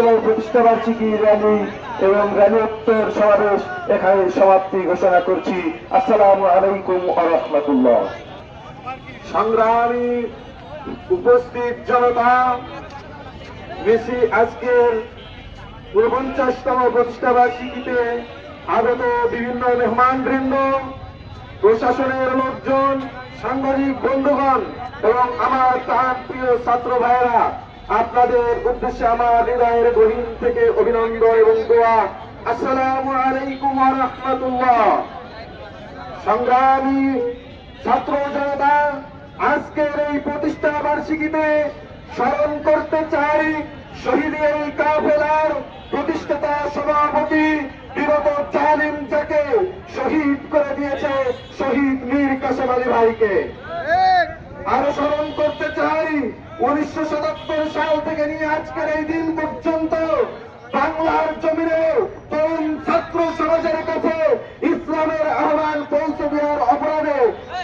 65তম প্রতিষ্ঠা বার্ষিকী র্যালি এবং র্যালিোত্তর সমাবেশ এখানে সমাপ্তি ঘোষণা করছি। আসসালামু আলাইকুম ওয়া রাহমাতুল্লাহ। সংগ্রামী উপস্থিত জনতা, আজকের 49তম প্রতিষ্ঠা বার্ষিকীতে আগত বিভিন্ন মেহমানবৃন্দ, প্রশাসনের লোকজন, সাংবাদিক বন্ধুগণ এবং আমার প্রিয় ছাত্র ভাইয়েরা, আপনাদের উদ্দেশ্যে আমার হৃদয়ের গহীন থেকে অভিনন্দন এবং দোয়া। আসসালামু আলাইকুম ওয়া রাহমাতুল্লাহ। সংগ্রামী ছাত্র জনতা, আজকের এই প্রতিষ্ঠা বার্ষিকীতে স্মরণ করতে চাই শহীদ এই কাফেলার প্রতিষ্ঠাতা সভাপতি বিগত জালিম যাকে শহীদ করে দিয়েছে শহীদ মীর কাসেম আলী ভাইকে। আরো স্মরণ করতে চাই 1977 সাল থেকে নিয়ে আজকের এই দিন পর্যন্ত বাংলার জমিনে তরুণ ছাত্র সমাজের কাছে ইসলামের আহ্বান পৌঁছে দেওয়ার অপরাধে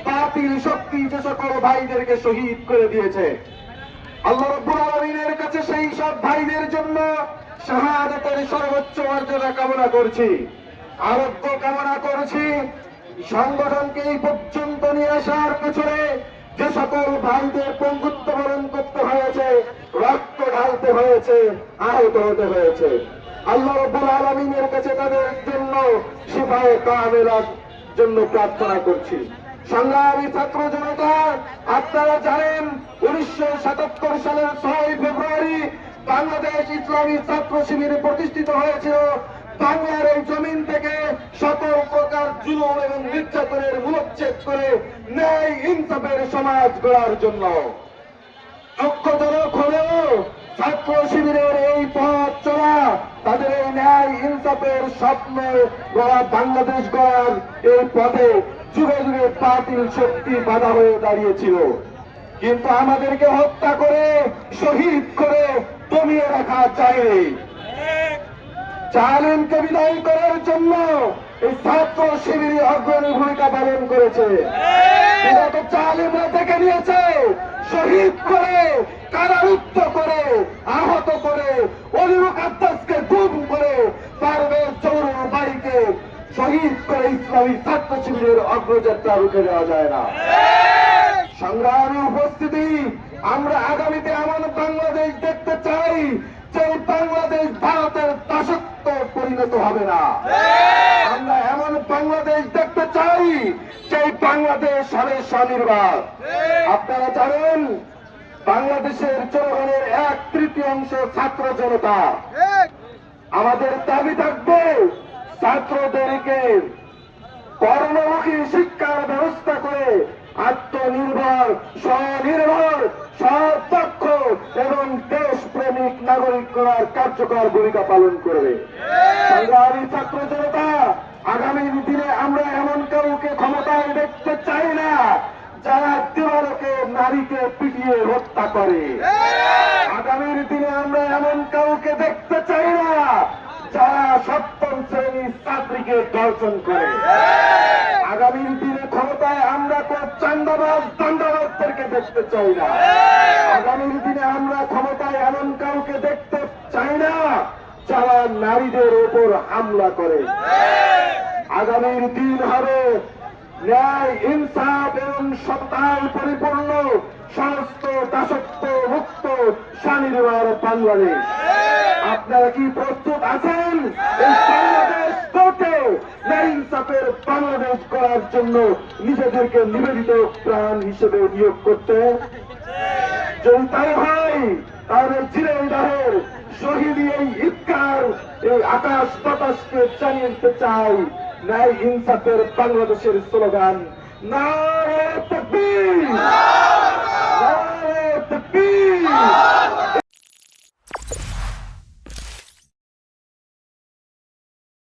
বাতিল শক্তি যে সকল ভাইদেরকে শহীদ করে দিয়েছে, আল্লাহ রাব্বুল আলামিনের কাছে সেই সব ভাইদের জন্য শাহাদাতের সর্বোচ্চ মর্যাদা কামনা করছি, আরোগ্য কামনা করছি। সংগঠনকে এই পর্যন্ত নিয়ে আসার পেছনে যে সকল ভাইদের পঙ্গুত্ব বরণ করতে হয়েছে, রক্ত ঢালতে হয়েছে, আহত হতে হয়েছে, আল্লাহ রাব্বুল আলামিনের কাছে তাদের জন্য শিফায়ে কামেলার জন্য প্রার্থনা করছি। সংগ্রামী ছাত্র জনতা, আপনারা জানেন 1977 সালের 6 ফেব্রুয়ারি বাংলাদেশ ইসলামী ছাত্র শিবির প্রতিষ্ঠিত হয়েছিল বাংলার এই জমিন থেকে সকল প্রকার জুলুম এবং নির্যাতনের মূলচ্ছেদ করে ন্যায় ইনসাফের সমাজ গড়ার জন্য। দুঃখজনক হলেও ছাত্র শিবিরের এই পথ চলা, তাদের এই ন্যায় ইনসাফের স্বপ্ন গড়া বাংলাদেশ গড়ার এই পথে যুগে যুগে বাতিল শক্তি বাধা হয়ে দাঁড়িয়েছিল, কিন্তু আমাদেরকে হত্যা করে শহীদ করে দমিয়ে রাখা যায়নি। জালিমকে বিদায় করার জন্য এই ছাত্র শিবির অগ্রণী ভূমিকা পালন করেছে। বিগত জালিমরা দেখে নিয়েছে, শহীদ করে, কারারুদ্ধ করে, আহত করে, অলিমুখ আব্বাসকে গুম করে, পারভেজ চৌধুরী ভাইকে শহীদ করে ইসলামী ছাত্র শিবিরের অগ্রযাত্রা রুখে দেওয়া যায় না। সংগ্রামী উপস্থিতি, আমরা আগামীতে এমন বাংলাদেশ দেখতে চাই যে বাংলাদেশ ভারতের দাসত্ব পরিণত হবে না। আমরা এমন বাংলাদেশ দেখতে চাই যে বাংলাদেশ হবে স্বনির্ভর। আপনারা জানেন বাংলাদেশের জনগণের 1/3 ছাত্র জনতা। আমাদের দাবি থাকবে ছাত্রদেরকে কর্মমুখী শিক্ষার ব্যবস্থা করে আত্মনির্ভর, স্বনির্ভর, সদক্ষ এবং দেশপ্রেমিক নাগরিক করার কার্যকর ভূমিকা পালন করবে। সংগ্রামী ছাত্র জনতা, আগামী দিনে আমরা এমন কাউকে ক্ষমতায় দেখতে চাই না যারা দেওয়ালকে নারীকে পিটিয়ে হত্যা করে। আগামীর দিনে আমরা এমন কাউকে দেখতে চাই না যারা সপ্তম শ্রেণীর ছাত্রীকে ধর্ষণ করে। আগামীর দিনে ক্ষমতায় আমরা কোন চান্দাবাজ দান্দাবাজদেরকে দেখতে চাই না। আগামীর দিনে আমরা ক্ষমতায় এমন কাউকে দেখতে চাই না যারা নারীদের উপর হামলা করে। আগামীর দিন হবে ন্যায়, ইনসাফ এবং সত্তায় পরিপূর্ণ, সমস্ত দাসত্ব মুক্ত স্বনির্ভর বাংলাদেশ। আপনারা কি প্রস্তুত আছেন এই বাংলাদেশ গড়তে, ন্যায় ইনসাফের বাংলাদেশ করার জন্য নিজেদেরকে নিবেদিত প্রাণ হিসেবে নিয়োগ করতে? যদি তাই হয় তাহলে ঝিনাইদহের শহীদ এই ঈদগার, এই আকাশ বাতাসকে জানিয়ে দিতে চাই ন্যায় ইনসাফের বাংলাদেশের স্লোগান নারে তাকবীর।